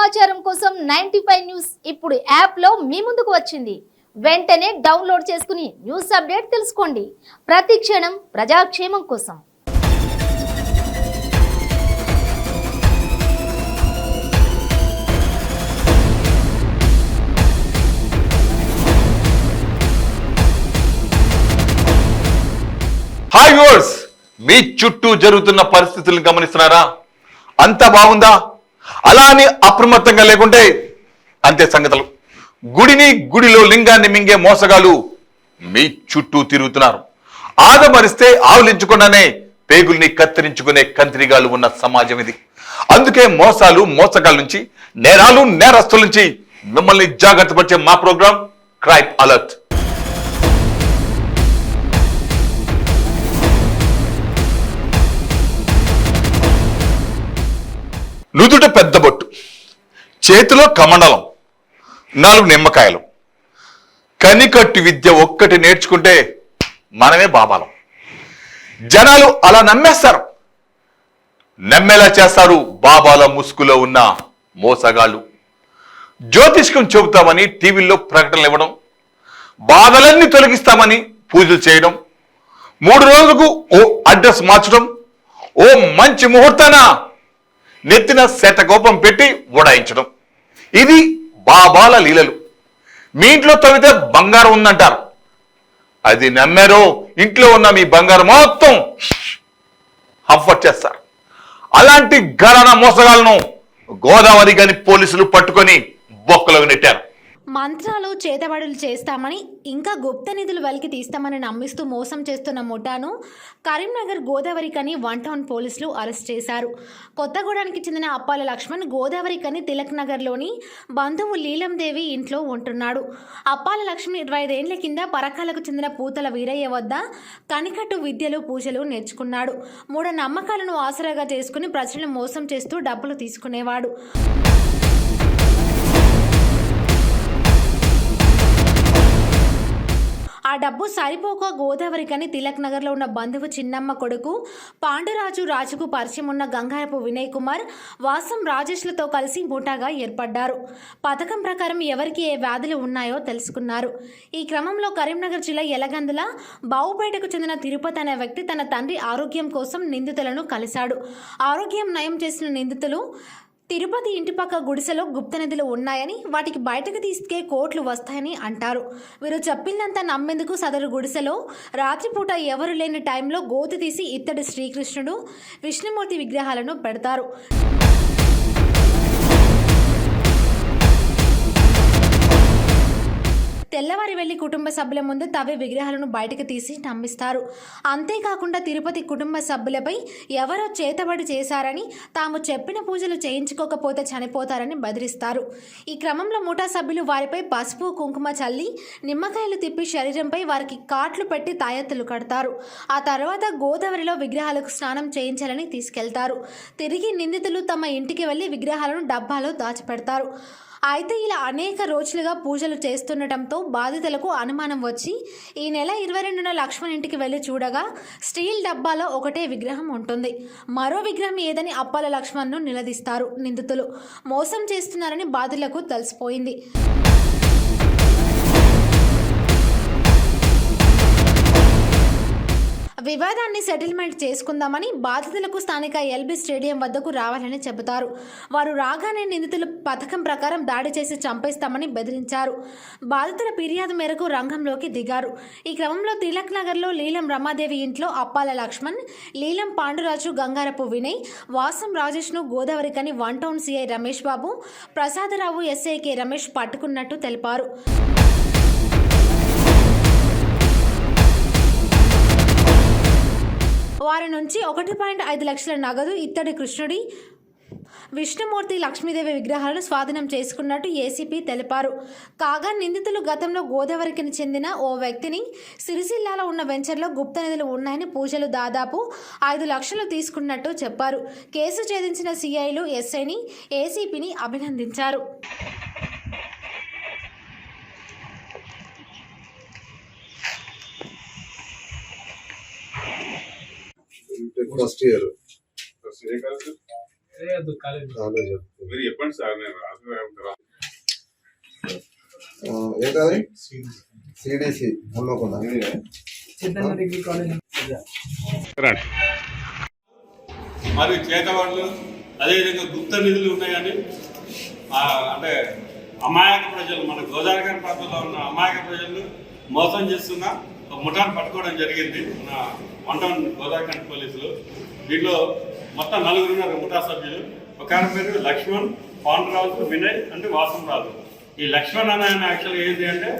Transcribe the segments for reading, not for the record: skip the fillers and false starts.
సమాచారం కోసం 95 న్యూస్ ఇప్పుడు యాప్లో మీ ముందుకు వచ్చింది. వెంటనే డౌన్లోడ్ చేసుకుని న్యూస్ అప్డేట్ తెలుసుకోండి. ప్రతి క్షణం ప్రజాక్షేమం కోసం. హాయ్ వ్యూవర్స్, మీ చుట్టూ జరుగుతున్న పరిస్థితులను గమనిస్తున్నారా? అంతా బాగుందా? అలా అని అప్రమత్తంగా లేకుంటే అంతే సంగతులు. గుడిలో లింగాన్ని మింగే మోసగాలు మీ చుట్టూ తిరుగుతున్నారు. ఆదమరిస్తే ఆవులించకుండానే పేగుల్ని కత్తిరించుకునే కంత్రిగాలు ఉన్న సమాజం ఇది. అందుకే మోసగాల నుంచి, నేరస్తుల నుంచి మిమ్మల్ని జాగ్రత్త పరిచే మా ప్రోగ్రాం క్రైమ్ అలర్ట్. నుదుట పెద్ద బొట్టు, చేతిలో కమండలం, 4 నిమ్మకాయలు, కనికట్టు విద్య ఒక్కటి నేర్చుకుంటే మనమే బాబాలం. జనాలు అలా నమ్మేస్తారు. నమ్మేలా చేస్తారు బాబాల ముసుగులో ఉన్న మోసగాళ్ళు. జ్యోతిష్కం చెబుతామని టీవీల్లో ప్రకటనలు ఇవ్వడం, బాధలన్నీ తొలగిస్తామని పూజలు చేయడం, 3 రోజులకు ఓ అడ్రస్ మార్చడం, ఓ మంచి ముహూర్తాన నెత్తిన శతకోపం పెట్టి ఉడాయించడం. ఇది బాబాల లీలలు. మీ ఇంట్లో తవ్వితే బంగారం ఉందంటారు. అది నమ్మారో ఇంట్లో ఉన్న మీ బంగారం మొత్తం హంఫట్ చేస్తారు. అలాంటి ఘరానా మోసగాలను గోదావరి గని పోలీసులు పట్టుకొని బొక్కలోకి నెట్టారు. మంత్రాలు చేతబడులు చేస్తామని, ఇంకా గుప్త నిధులు వెలికి తీస్తామని నమ్మిస్తూ మోసం చేస్తున్న ముఠాను కరీంనగర్ గోదావరి కని 1 టౌన్ పోలీసులు అరెస్ట్ చేశారు. కొత్తగూడానికి చెందిన అప్పాల లక్ష్మణ్ గోదావరి కని తిలక్ నగర్లోని బంధువు లీలందేవి ఇంట్లో ఉంటున్నాడు. అప్పాల లక్ష్మణ్ 25 ఏళ్ల కింద పరకాలకు చెందిన పూతల వీరయ్య వద్ద కనికట్టు విద్యలు, పూజలు నేర్చుకున్నాడు. మూఢనమ్మకాలను ఆసరాగా చేసుకుని ప్రజలను మోసం చేస్తూ డబ్బులు తీసుకునేవాడు. ఆ డబ్బు సరిపోక గోదావరి కని తిలక్ నగర్లో ఉన్న బంధువు చిన్నమ్మ కొడుకు రాజుకు పరిచయం ఉన్న గంగారపు వినయ్ కుమార్, వాసం రాజేష్లతో కలిసి ముఠాగా ఏర్పడ్డారు. పథకం ప్రకారం ఎవరికి ఏ వ్యాధులు ఉన్నాయో తెలుసుకున్నారు. ఈ క్రమంలో కరీంనగర్ జిల్లా యలగందుల బావుపేటకు చెందిన తిరుపతి అనే వ్యక్తి తన తండ్రి ఆరోగ్యం కోసం నిందితులను కలిశాడు. ఆరోగ్యం నయం చేసిన నిందితులు తిరుపతి ఇంటిపక్క గుడిసెలో గుప్త నిధులు ఉన్నాయని, వాటికి బయటకు తీసుకే కోట్లు వస్తాయని అంటారు. వీరు చెప్పిందంతా నమ్మేందుకు సదరు గుడిసెలో రాత్రిపూట ఎవరు లేని టైంలో గోతి తీసి ఇత్తడి శ్రీకృష్ణుడు, విష్ణుమూర్తి విగ్రహాలను పెడతారు. తెల్లవారి వెళ్లి కుటుంబ సభ్యుల ముందు తవ్వే విగ్రహాలను బయటకు తీసి నమ్మిస్తారు. అంతేకాకుండా తిరుపతి కుటుంబ సభ్యులపై ఎవరో చేతబడి చేశారని, తాము చెప్పిన పూజలు చేయించుకోకపోతే చనిపోతారని బెదిరిస్తారు. ఈ క్రమంలో ముఠా సభ్యులు వారిపై పసుపు, కుంకుమ చల్లి నిమ్మకాయలు తిప్పి శరీరంపై వారికి కాట్లు పెట్టి తాయెత్తులు కడతారు. ఆ తర్వాత గోదావరిలో విగ్రహాలకు స్నానం చేయించాలని తీసుకెళ్తారు. తిరిగి నిందితులు తమ ఇంటికి వెళ్లి విగ్రహాలను డబ్బాలో దాచిపెడతారు. అయితే ఇలా అనేక రోజులుగా పూజలు చేస్తుండటంతో బాధితులకు అనుమానం వచ్చి ఈ నెల 22న లక్ష్మణ్ ఇంటికి వెళ్లి చూడగా స్టీల్ డబ్బాలో ఒకటే విగ్రహం ఉంటుంది. మరో విగ్రహం ఏదని అప్పాల లక్ష్మణ్ను నిలదీస్తారు నిందితులు. మోసం చేస్తున్నారని బాధితులకు తెలిసిపోయింది. వివాదాన్ని సెటిల్మెంట్ చేసుకుందామని బాధితులకు స్థానిక ఎల్బీ స్టేడియం వద్దకు రావాలని చెబుతారు. వారు రాగానే నిందితులు పథకం ప్రకారం దాడి చేసి చంపేస్తామని బెదిరించారు. బాధితుల ఫిర్యాదు మేరకు రంగంలోకి దిగారు. ఈ క్రమంలో తిలక్ నగర్లో లీలం రమాదేవి ఇంట్లో అప్పాల లక్ష్మణ్, లీలం పాండురాజు, గంగారపు వినయ్, వాసం రాజేష్ను గోదావరి కని 1 town CI Ramesh Babu, Prasadarao, SI K Ramesh పట్టుకున్నట్టు తెలిపారు. వారి నుంచి 1.5 లక్షల నగదు, ఇత్తడి కృష్ణుడి, విష్ణుమూర్తి, లక్ష్మీదేవి విగ్రహాలను స్వాధీనం చేసుకున్నట్టు ఏసీపీ తెలిపారు. కాగా నిందితులు గతంలో గోదావరికి చెందిన ఓ వ్యక్తిని సిరిసిల్లాలో ఉన్న వెంచర్లో గుప్త నిధులు ఉన్నాయని, పూజలు దాదాపు 5 లక్షలు తీసుకున్నట్టు చెప్పారు. కేసు ఛేదించిన సిఐలు, ఎస్ఐని, ఏసీపీని అభినందించారు. ఫస్ట్ ఇయర్ మీరు చెప్పండి సార్, నేను రాసుకుంటాను. ఏంటది సిడిసి హన్మకొండ మరి చేతవాళ్ళు అదేవిధంగా గుప్త నిధులు ఉన్నాయని అంటే అమాయక ప్రజలు, మన గోదావరి ప్రాంతంలో ఉన్న అమాయక ప్రజలు మోసం చేస్తున్న ఒక ముఠాను పట్టుకోవడం జరిగింది మన 1 గోదావరి పోలీసులు. దీంట్లో మొత్తం 4 ఉన్నారు ముఠా సభ్యులు. ఒక ఆయన పేరు లక్ష్మణ్, పాండురాజు, వినయ్ అంటే వాసంరాజు. ఈ లక్ష్మణ్ అనే ఆయన యాక్చువల్గా ఏంటి అంటే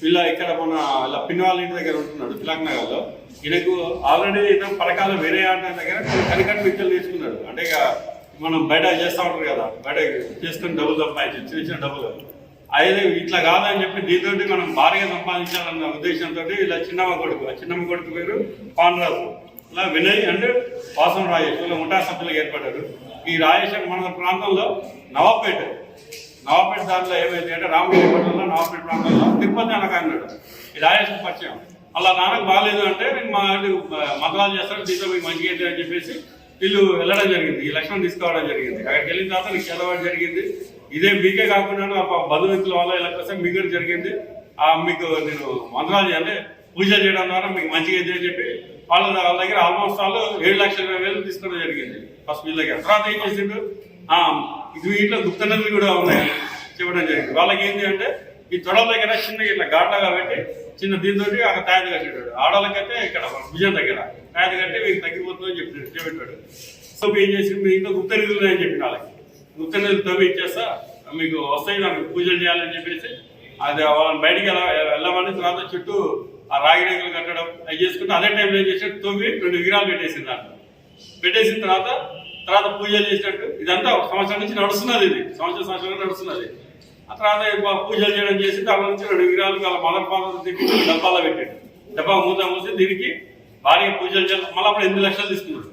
వీళ్ళ ఇక్కడ మన ఇలా పిన్ని వాళ్ళ ఇంటి దగ్గర ఉంటున్నాడు తిలక్ నగర్లో. ఈయనకు ఆల్రెడీ ఇతను పరకాల వేరే ఆట దగ్గర కనికట్ పిక్చర్లు తీసుకున్నాడు. అంటే ఇక మనం బయట చేస్తూ ఉంటారు కదా, బయట చేసుకుని డబ్బులు సంపాదించి చిన్న చిన్న డబ్బులు. అయితే ఇట్లా కాదని చెప్పి దీంతో మనం భారీగా సంపాదించాలన్న ఉద్దేశంతో ఇలా చిన్నమ్మ కొడుకు పేరు పాండురాజు, ఇలా వినయ్ అంటే వాసం రాజేష్, వీళ్ళ ముఠా సభ్యులకు ఏర్పడ్డారు. ఈ రాజేష్ మన ప్రాంతంలో నవాపేట దాంట్లో ఏమైంది అంటే రామగిరి పట్టణంలో నవాపేట ప్రాంతంలో తిరుపతి అనక అన్నాడు. ఈ రాజేష్ పరిచయం. అలా నాన్నకు బాగాలేదు అంటే నేను మా మంత్రాలు చేస్తాను, దీంతో మీకు మంచిగా ఏంటి అని చెప్పేసి వీళ్ళు వెళ్ళడం జరిగింది. ఈ లక్ష్మణ్ తీసుకోవడం జరిగింది. అక్కడికి వెళ్ళిన తర్వాత నీకు చదవడం జరిగింది. ఇదే మీకే కాకుండా బంధుమిత్రుల వల్ల ఇలా కోసం మీకు జరిగింది. మీకు నేను మంత్రాలు అంటే పూజ చేయడం ద్వారా మీకు మంచిగా ఏంటి అని చెప్పి వాళ్ళ దగ్గర ఆల్మోస్ట్ వాళ్ళు 7,20,000 తీసుకోవడం జరిగింది ఫస్ట్ వీళ్ళ దగ్గర. తర్వాత ఏం చేసిండు, వీటిలో గుప్త నిధులు కూడా ఉన్నాయని చెప్పడం జరిగింది. వాళ్ళకి ఏంటి అంటే ఈ తొడల దగ్గర చిన్న ఇట్లా ఘాట్లాగా పెట్టి చిన్న దీంతో అక్కడ తయారు కట్టాడు. ఆడవాళ్ళకైతే ఇక్కడ భుజం దగ్గర తయారు కట్టి మీకు తగ్గిపోతుందని చెప్పాడు. సో ఏం చేసి మీ ఇంట్లో గుప్త నిధులు ఉన్నాయని చెప్పిన వాళ్ళకి గుప్త నిధులు తవ్వి ఇచ్చేస్తా మీకు వస్తాయి, నాకు పూజలు చేయాలని చెప్పేసి అది వాళ్ళని బయటికి వెళ్ళమని తర్వాత చుట్టూ ఆ రాగి రేకులు కట్టడం అవి చేసుకుంటే అదే టైంలో ఏం చేసినట్టు తవ్వి 2 విగ్రహాలు పెట్టేసింది. దాంట్లో పెట్టేసిన తర్వాత పూజలు చేసినట్టు ఇదంతా ఒక సంవత్సరం నుంచి నడుస్తున్నది. ఇది సంవత్సరం నడుస్తున్నది. ఆ తర్వాత పూజలు చేయడం చేసి దాని నుంచి 2 విగ్రహాలు వాళ్ళ మదర్ ఫాదర్ తెప్పించి డబ్బాలో పెట్టాడు. డబ్బా మూసి దీనికి భారీగా పూజలు చేయాలి. మళ్ళీ అప్పుడు 8 లక్షలు తీసుకున్నాడు.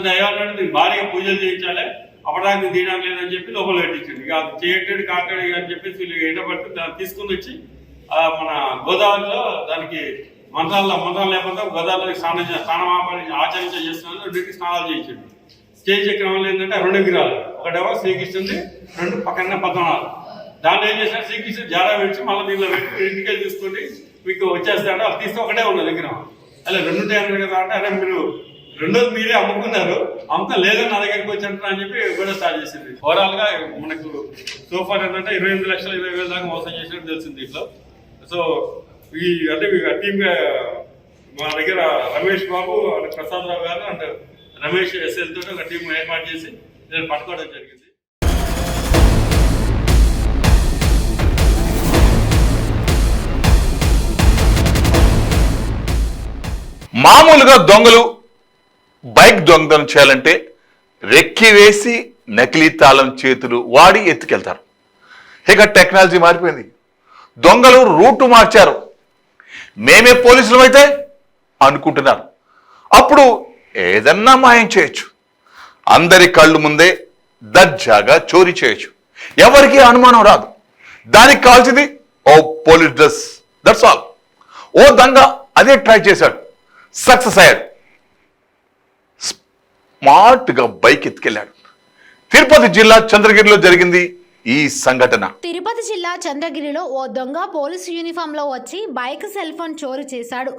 దయవాడు దీనికి భారీగా పూజలు చేయించాలి, అప్పటిదాకా తీయడం లేదని చెప్పి లోపల పెట్టించండి. ఇక అది చేయట్లేదు కాటాడు అని చెప్పేసి వీళ్ళు ఏంటపడితే దాన్ని తీసుకుని వచ్చి మన గోదావరిలో దానికి మంత్రాలు లేకపోతే గోదావరికి స్నానం ఆచరించ చేస్తున్నాను. 2 స్నానాలు చేయించండి. చేయించే క్రమంలో ఏంటంటే 2 విగ్రహాలు, ఒకటేమో శ్రీకృష్ణుడి, 2 పక్కన పద్మనాభం. దాంట్లో ఏం చేసినా శ్రీకృష్ణుడు జారా పెట్టి మళ్ళీ దీనిలో పెట్టి ఇంటికే తీసుకొని మీకు వచ్చేస్తాడు. అది తీస్తే ఒకటే ఉన్నది విగ్రహం. అలా 2 టైంలు కదా అంటే అరే మీరు 2ది మీరే అమ్ముకున్నారు, అమ్ముక లేదని నా దగ్గరికి వచ్చి అంటారు అని చెప్పి కూడా స్టార్ట్ చేసింది. ఓవరాల్ గా మనకు సోఫార్ ఏంటంటే 28,20,000 దాకా మోసం చేసినట్టు తెలిసింది దీంట్లో. సో ఈ అంటే టీమ్ మా దగ్గర రమేష్ బాబు అంటే ప్రసాద్ రావు గారు అంటే రమేష్ ఎస్ఎల్ తోటి ఒక టీం ఏర్పాటు చేసి నేను పట్టుకోవడం జరిగింది. మామూలుగా దొంగలు బైక్ దొంగతనం చేయాలంటే రెక్కి వేసి నకిలీ తాళం చేతులు వాడి ఎత్తుకెళ్తారు. ఇక టెక్నాలజీ మారిపోయింది. దొంగలు రూటు మార్చారు. మేమే పోలీసులు అయితే అనుకుంటున్నారు. అప్పుడు ఏదన్నా మాయం చేయొచ్చు. అందరి కళ్ళు ముందే దర్జాగా చోరీ చేయొచ్చు. ఎవరికి అనుమానం రాదు. దానికి కావాల్సింది ఓ పోలీస్ డ్రెస్, దట్స్ ఆల్. ఓ దొంగ అదే ట్రై చేశాడు, సక్సెస్ అయ్యాడు. స్మార్ట్గా బైక్ ఎత్తుకెళ్ళాడు. తిరుపతి జిల్లా చంద్రగిరిలో జరిగింది ఈ సంఘటన. తిరుపతి జిల్లా చంద్రగిరిలో ఓ దొంగ పోలీసు యూనిఫామ్ లో వచ్చి బైక్ సెల్ ఫోన్ చోరీ చేశాడు.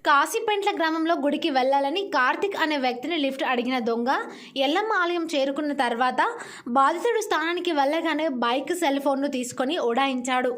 కాశీపెంట్ల గ్రామంలో గుడికి వెళ్లాలని కార్తిక్ అనే వ్యక్తిని లిఫ్ట్ అడిగిన దొంగ ఎల్లమ్మ ఆలయం చేరుకున్న తర్వాత బాధితుడు స్థానానికి వెళ్ళగానే బైక్ సెల్ ఫోన్ను తీసుకొని ఉడాయించాడు.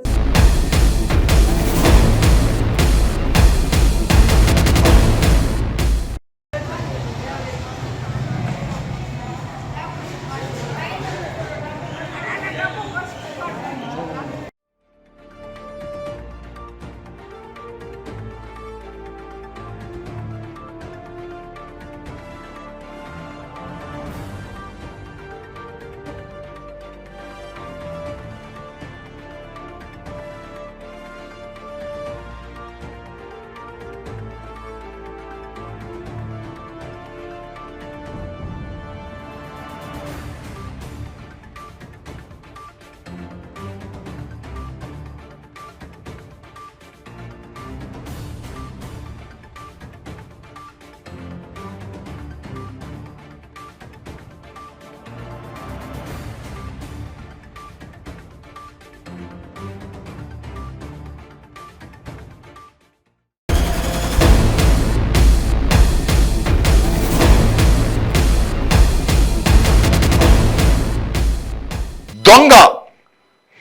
దొంగ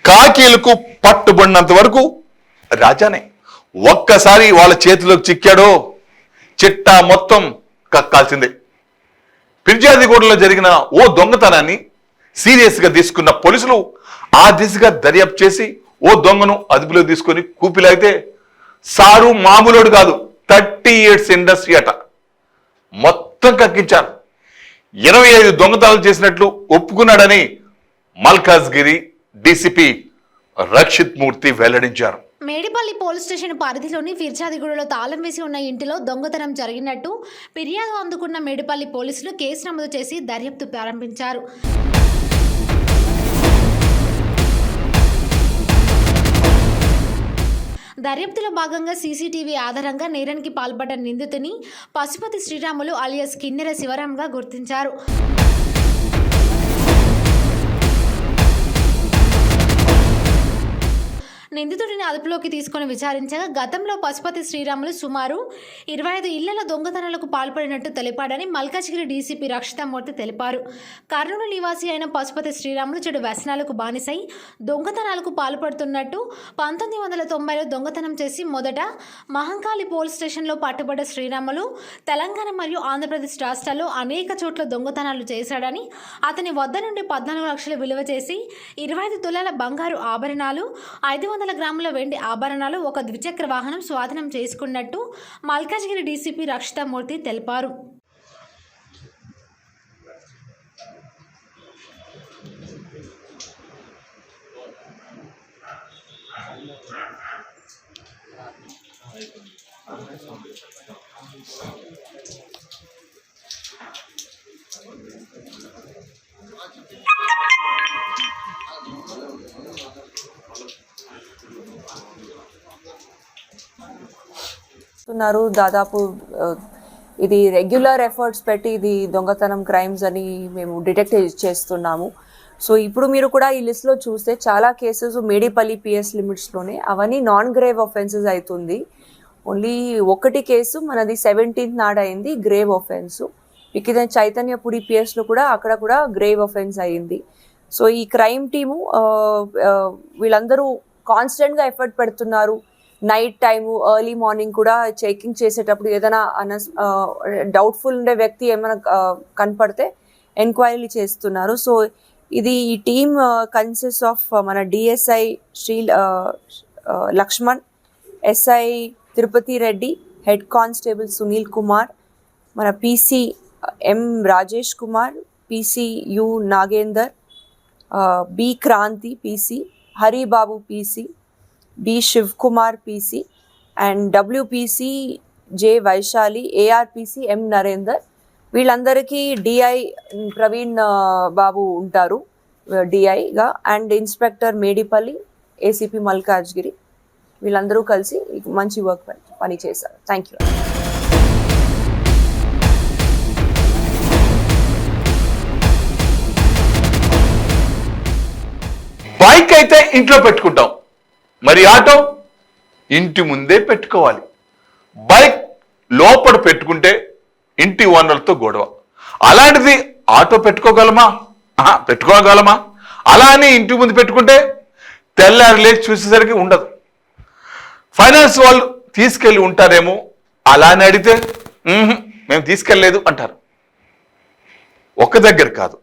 కాకీలకు పట్టుబడినంత వరకు రాజానే. ఒక్కసారి వాళ్ళ చేతిలోకి చిక్కాడో చిట్టా మొత్తం కక్కాల్సిందే. ఫిర్యాదిగూడలో జరిగిన ఓ దొంగతనాన్ని సీరియస్ గా తీసుకున్న పోలీసులు ఆ దిశగా దర్యాప్తు చేసి ఓ దొంగను అదుపులో తీసుకొని కూపిలాగితే సారు మామూలుడు కాదు, 30 years ఇండస్ట్రీ అట. మొత్తం కక్కించారు. 25 దొంగతనాలు చేసినట్లు ఒప్పుకున్నాడని మల్కాజ్గిరి డీసీపీ రక్షిత్ మూర్తి వెల్లడించారు. మేడిపల్లి పోలీస్ స్టేషన్ పరిధిలోని ఫిర్యాదిగూడలో తాళం వేసి ఉన్న ఇంటిలో దొంగతనం జరిగినట్టు ఫిర్యాదు అందుకున్న మేడిపల్లి పోలీసులు కేసు నమోదు చేసి దర్యాప్తు ప్రారంభించారు. దర్యాప్తులో భాగంగా సీసీటీవీ ఆధారంగా నేరానికి పాల్పడ్డ నిందితుని పశుపతి శ్రీరాములు అలియాస్ కిన్నెర శివరాంగా గుర్తించారు. నిందితుడిని అదుపులోకి తీసుకుని విచారించగా గతంలో పశుపతి శ్రీరాములు సుమారు 25 ఇళ్ల దొంగతనాలకు పాల్పడినట్టు తెలిపాడని మల్కాజ్గిరి డీసీపీ రక్షితమూర్తి తెలిపారు. కర్నూలు నివాసి అయిన పశుపతి శ్రీరాములు చెడు వ్యసనాలకు బానిసై దొంగతనాలకు పాల్పడుతున్నట్టు 1990లో దొంగతనం చేసి మొదట మహంకాళి పోలీస్ స్టేషన్లో పట్టుబడ్డ శ్రీరాములు తెలంగాణ మరియు ఆంధ్రప్రదేశ్ రాష్ట్రాల్లో అనేక చోట్ల దొంగతనాలు చేశాడని, అతని వద్ద నుండి 14 లక్షలు విలువ చేసి 25 తులాల బంగారు ఆభరణాలు, 500 గ్రాముల వెండి ఆభరణాలు, ఒక ద్విచక్ర వాహనం స్వాధీనం చేసుకున్నట్టు మల్కాజ్గిరి డీసీపీ రక్షితమూర్తి తెలిపారు. దాదాపు ఇది రెగ్యులర్ ఎఫర్ట్స్ పెట్టి ఇది దొంగతనం క్రైమ్స్ అని మేము డిటెక్ట్ చేస్తున్నాము. సో ఇప్పుడు మీరు కూడా ఈ లిస్ట్లో చూస్తే చాలా కేసెస్ మేడిపల్లి పిఎస్ లిమిట్స్లోనే, అవన్నీ నాన్ గ్రేవ్ ఆఫెన్సెస్ అవుతుంది. ఓన్లీ ఒకటి కేసు మనది 17th నాడు అయింది గ్రేవ్ ఆఫెన్స్. ఇక చైతన్యపురి పిఎస్లో కూడా అక్కడ కూడా గ్రేవ్ ఆఫెన్స్ అయింది. సో ఈ క్రైమ్ టీము వీళ్ళందరూ కాన్స్టెంట్గా ఎఫర్ట్ పెడుతున్నారు. నైట్ టైము ఎర్లీ మార్నింగ్ కూడా చెకింగ్ చేసేటప్పుడు ఏదైనా డౌట్ఫుల్ ఉండే వ్యక్తి ఏమైనా కనపడితే ఎంక్వైరీ చేస్తున్నారు. సో ఇది ఈ టీమ్ కన్సిస్ట్ ఆఫ్ మన DSI Shri Lakshman, SI Tirupati Reddy, head constable Sunil Kumar, మన PC M Rajesh Kumar, PC U Nagender, B Kranthi PC, Haribabu PC, B Shiv Kumar PC and WPC J Vaishali, ARPC M Narender. వీళ్ళందరికీ డిఐ ప్రవీణ్ బాబు ఉంటారు డిఐగా, and inspector Medipally, ACP Malkajgiri. వీళ్ళందరూ కలిసి మంచి వర్క్ పని చేశారు. Thank you. బైక్ అయితే ఇంట్లో పెట్టుకుంటాం, మరి ఆటో ఇంటి ముందే పెట్టుకోవాలి. బైక్ లోపల పెట్టుకుంటే ఇంటి ఓనర్లతో గొడవ. అలాంటిది ఆటో పెట్టుకోగలమా? అలా అని ఇంటి ముందు పెట్టుకుంటే తెల్లారి లేచి చూసేసరికి ఉండదు. ఫైనాన్స్ వాళ్ళు తీసుకెళ్ళి ఉంటారేమో, అలా అని అడిగితే మేము తీసుకెళ్ళలేదు అంటారు. ఒక్క దగ్గర కాదు,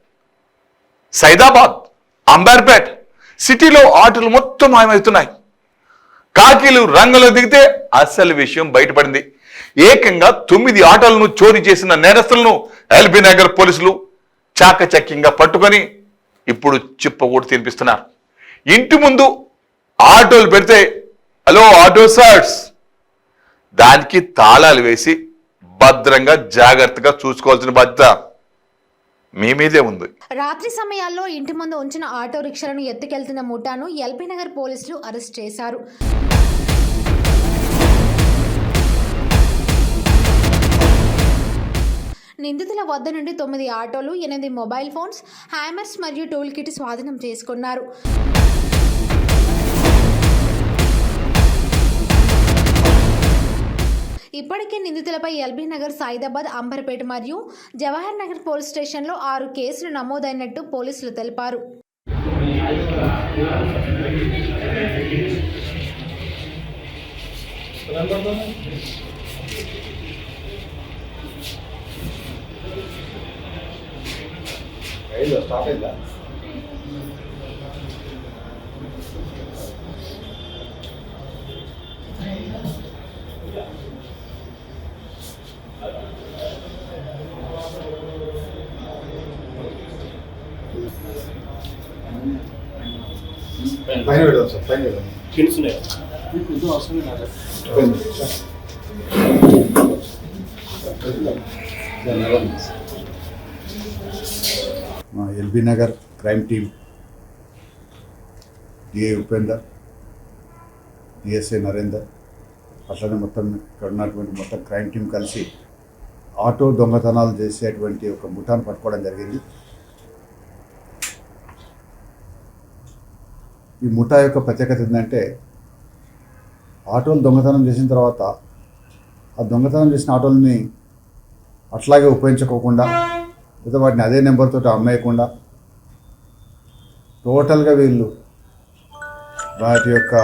సైదాబాద్, అంబర్పేట్ సిటీలో ఆటోలు మొత్తం మాయమవుతున్నాయి. కాకీలు రంగంలో దిగితే అసలు విషయం బయటపడింది. ఏకంగా 9 ఆటోలను చోరీ చేసిన నేరస్తులను ఎల్బీ నగర్ పోలీసులు చాకచక్యంగా పట్టుకొని ఇప్పుడు చిప్పకూడు తినిపిస్తున్నారు. ఇంటి ముందు ఆటోలు పెడితే హలో ఆటో సార్స్, దానికి తాళాలు వేసి భద్రంగా జాగ్రత్తగా చూసుకోవాల్సిన బాధ్యత మీ మీదే ఉంది. రాత్రి సమయాల్లో ఇంటి ముందు ఉంచిన ఆటో రిక్షాలను ఎత్తుకెళ్తున్న ముఠాను ఎల్బీ నగర్ పోలీసులు అరెస్ట్ చేశారు. నిందితుల వద్ద నుండి 9 ఆటోలు, 8 మొబైల్ ఫోన్స్, హ్యామర్స్ మరియు టూల్ కిట్ స్వాధీనం చేసుకున్నారు. ఇప్పటికే నిందితులపై ఎల్బీ నగర్, సైదాబాద్, అంబర్పేట మరియు జవహర్ నగర్ పోలీస్ స్టేషన్లో 6 కేసులు నమోదైనట్టు పోలీసులు తెలిపారు. స్టాప్ అయిందా? పైన పెడదాం సార్, పైన పెడదాం. మా LB Nagar crime team DA Upender, DSA Narender, అట్లనే మొత్తం ఇక్కడ ఉన్నటువంటి మొత్తం క్రైమ్ టీం కలిసి ఆటో దొంగతనాలు చేసేటువంటి ఒక ముఠాను పట్టుకోవడం జరిగింది. ఈ ముఠా యొక్క ప్రత్యేకత ఏంటంటే ఆటోలు దొంగతనం చేసిన తర్వాత ఆ దొంగతనం చేసిన ఆటోలని అట్లాగే ఉపయోగించుకోకుండా లేదా వాటిని అదే నెంబర్తో అమ్మేయకుండా టోటల్గా వీళ్ళు వాటి యొక్క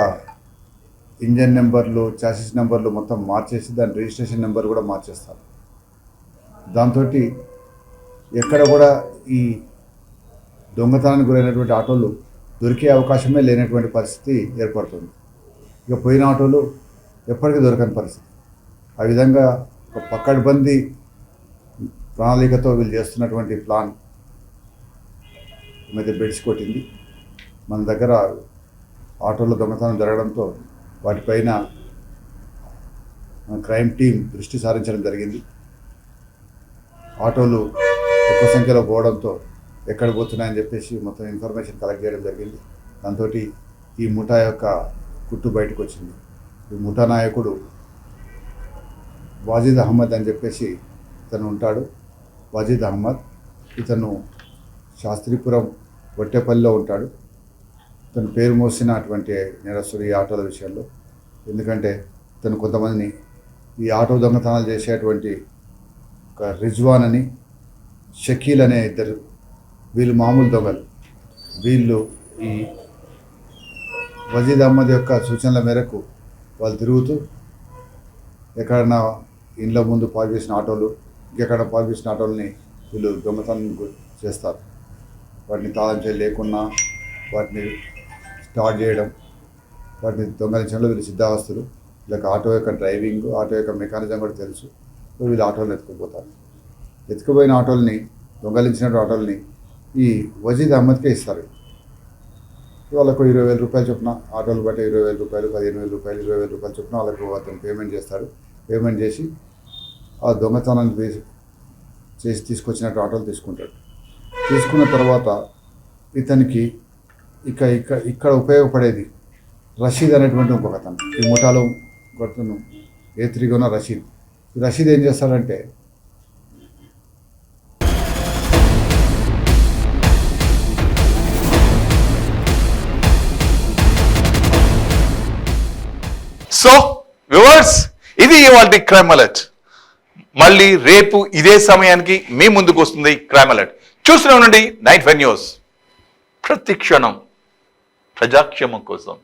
ఇంజన్ నెంబర్లు, చాసిస్ నెంబర్లు మొత్తం మార్చేసి దాని రిజిస్ట్రేషన్ నెంబర్ కూడా మార్చేస్తారు. దాంతో ఎక్కడ కూడా ఈ దొంగతనానికి గురైనటువంటి ఆటోలు దొరికే అవకాశమే లేనటువంటి పరిస్థితి ఏర్పడుతుంది. ఇక పోయిన ఆటోలు ఎప్పటికీ దొరకని పరిస్థితి. ఆ విధంగా ఒక పక్కడ్బందీ ప్రణాళికతో వీళ్ళు చేస్తున్నటువంటి ప్లాన్ మీద బెడ్స్ కొట్టింది. మన దగ్గర ఆటోలో దొంగతనం జరగడంతో వాటిపైన క్రైమ్ టీం దృష్టి సారించడం జరిగింది. ఆటోలు ఎక్కువ సంఖ్యలో పోవడంతో ఎక్కడ పోతున్నాయని చెప్పేసి మొత్తం ఇన్ఫర్మేషన్ కలెక్ట్ చేయడం జరిగింది. దాంతో ఈ ముఠా యొక్క కుట్టు బయటకు వచ్చింది. ఈ ముఠా నాయకుడు వాజీద్ అహ్మద్ అని చెప్పేసి ఇతను ఉంటాడు. వాజీద్ అహ్మద్ ఇతను శాస్త్రీపురం వట్టేపల్లిలో ఉంటాడు. ఇతను పేరు మోసినటువంటి నేరస్తుడు ఈ ఆటోల విషయంలో. ఎందుకంటే ఇతను కొంతమందిని ఈ ఆటో దొంగతనాలు చేసేటువంటి ఒక రిజ్వాన్ అని, షకీల్ అనే ఇద్దరు, వీళ్ళు మామూలు దొంగలు. వీళ్ళు ఈ వజీద్ అహ్మద్ యొక్క సూచనల మేరకు వాళ్ళు తిరుగుతూ ఎక్కడన్నా ఇండ్ల ముందు పార్క్ చేసిన ఆటోలు, ఇంకెక్కడ పార్క్ చేసిన ఆటోలని వీళ్ళు దొంగతనం చేస్తారు. వాటిని తాళం చేయి లేకున్నా వాటిని స్టార్ట్ చేయడం, వాటిని దొంగలించడంలో వీళ్ళు సిద్ధావస్తులు. వీళ్ళకి ఆటో యొక్క డ్రైవింగ్, ఆటో యొక్క మెకానిజం కూడా తెలుసు. వీళ్ళు ఆటోలు ఎత్తుకుపోతారు. ఎత్తుకుపోయిన ఆటోలని, దొంగలించిన ఆటోలని ఈ వజీద్ అహ్మద్కే ఇస్తారు. వాళ్ళకు 20,000 రూపాయలు చొప్పున, ఆటోలు బట్టి 20,000 రూపాయలు, 15,000 రూపాయలు, 20,000 రూపాయలు చొప్పున వాళ్ళకు అతను పేమెంట్ చేస్తాడు. పేమెంట్ చేసి ఆ దొంగతనాన్ని చేసి తీసుకొచ్చినట్టు ఆటోలు తీసుకుంటాడు. తీసుకున్న తర్వాత ఇతనికి ఇక్కడ ఉపయోగపడేది రషీద్ అనేటువంటి ఇంకొక అతను, ఈ ముఠాలో కొడుతున్న A3 ఉన్న రషీద్. ఈ రషీద్ ఏం చేస్తాడంటే సో వ్యూవర్స్, ఇది ఇవాల్టి క్రైమ్ అలర్ట్. మళ్ళీ రేపు ఇదే సమయానికి మీ ముందుకు వస్తుంది క్రైమ్ అలర్ట్. చూస్తూనే ఉండండి 9 న్యూస్. ప్రతి క్షణం ప్రజాక్షేమం కోసం.